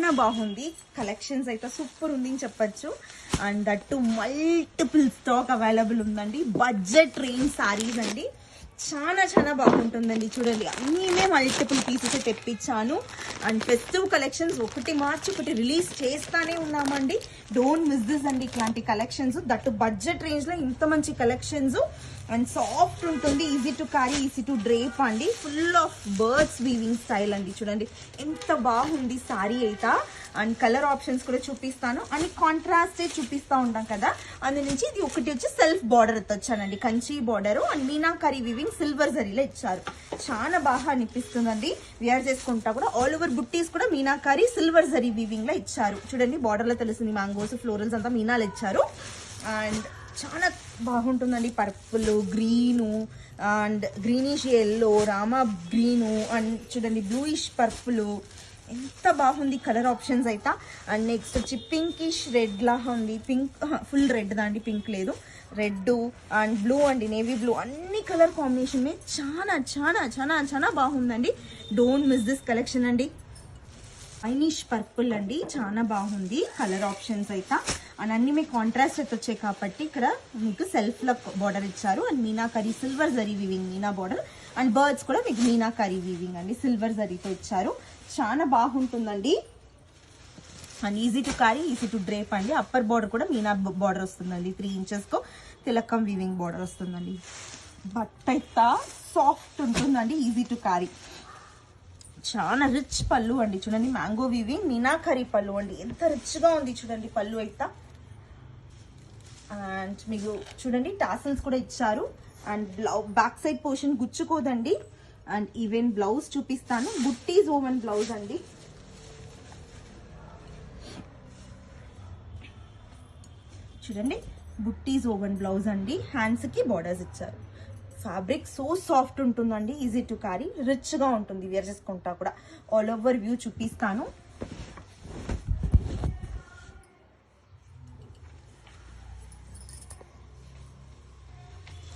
చాలా బాగుంది. కలెక్షన్స్ అయితే సూపర్ ఉంది అని చెప్పచ్చు. And that multiple stock available ఉందండి. బడ్జెట్ రేంజ్ సారీస్ అండి. చాలా బాగుంటుందండి. చూడండి, అన్నీ మల్టిపుల్ పీసెస్ తెప్పించాను. అండ్ ఫెస్టివ్ కలెక్షన్స్ ఒకటి మార్చి ఒకటి రిలీజ్ చేస్తానే ఉన్నామండి. డోంట్ మిస్ దిస్ అండి. ఇట్లాంటి కలెక్షన్స్ దట్టు బడ్జెట్ రేంజ్ లో ఇంత మంచి కలెక్షన్స్. అండ్ సాఫ్ట్ ఉంటుంది, easy to carry, easy to drape అండి. Full of birds weaving style అండి. చూడండి ఎంత బాగుంది సారీ అయితే. అండ్ కలర్ ఆప్షన్స్ కూడా చూపిస్తాను. అండ్ కాంట్రాస్టే చూపిస్తూ ఉంటాం కదా, అందు నుంచి ఇది ఒకటి వచ్చి సెల్ఫ్ బార్డర్ వచ్చానండి, Kanchi border. And meenakari weaving silver జరీలో ఇచ్చారు. చాలా బాగా అనిపిస్తుందండి వేర్ చేసుకుంటా కూడా. ఆల్ ఓవర్ బుట్టీస్ కూడా మీనాకరీ సిల్వర్ జరీ వీవింగ్ లో ఇచ్చారు. చూడండి బార్డర్ లో తెలుస్తుంది, మ్యాంగోస్ ఫ్లోరల్స్ అంతా మీనాలు ఇచ్చారు. అండ్ చాలా బాగుంటుందండి. Purple, green and greenish yellow, Rama green and చూడండి బ్లూయిష్ పర్పుల్. ఎంత బాగుంది కలర్ ఆప్షన్స్ అయితే. అండ్ నెక్స్ట్ వచ్చి పింకిష్ రెడ్ లాగా ఉంది. పింక్ ఫుల్ రెడ్ దాండి, పింక్ లేదు, రెడ్ అండ్ బ్లూ అండి, నేవీ బ్లూ. అన్ని కలర్ కాంబినేషన్ చాలా బాగుందండి. డోంట్ మిస్ దిస్ కలెక్షన్ అండి. ఐనిష్ పర్పుల్ అండి, చాలా బాగుంది కలర్ ఆప్షన్స్ అయితే. అండ్ అన్ని మీకు కాంట్రాస్ట్ అయితే వచ్చాయి కాబట్టి ఇక్కడ మీకు సెల్ఫ్ లో బార్డర్ ఇచ్చారు. And meenakari silver zari weaving Meena border. And birds కూడా మీకు మీనాకరీ వీవింగ్ అండి, సిల్వర్ జరీతో ఇచ్చారు. చాలా బాగుంటుందండి. And easy to carry, easy to drape అండి. అప్పర్ బార్డర్ కూడా మీనా బార్డర్ వస్తుందండి, 3 inches తో తిలకం వీవింగ్ బార్డర్ వస్తుందండి. బట్ అయితే సాఫ్ట్ ఉంటుందండి, ఈజీ టు క్యారీ. చాలా రిచ్ పళ్ళు అండి. చూడండి మ్యాంగో వీవింగ్ మీనాకరీ పళ్ళు అండి, ఎంత రిచ్ గా ఉంది చూడండి పళ్ళు అయితే. అండ్ మీకు చూడండి టాసల్స్ కూడా ఇచ్చారు. అండ్ బ్యాక్ సైడ్ పోర్షన్ గుచ్చుకోదండి. అండ్ ఈవెన్ బ్లౌజ్ చూపిస్తాను. బుట్టీస్ ఓవెన్ బ్లౌజ్ అండి. చూడండి బుట్టీస్ ఓవెన్ బ్లౌజ్ అండి. హ్యాండ్స్ కి బార్డర్స్ ఇచ్చారు. ఫ్యాబ్రిక్ సో సాఫ్ట్ ఉంటుందండి, ఈజీ టు క్యారీ, రిచ్ గా ఉంటుంది వేర్ చేసుకుంటా కూడా. ఆల్ ఓవర్ వ్యూ చూపిస్తాను.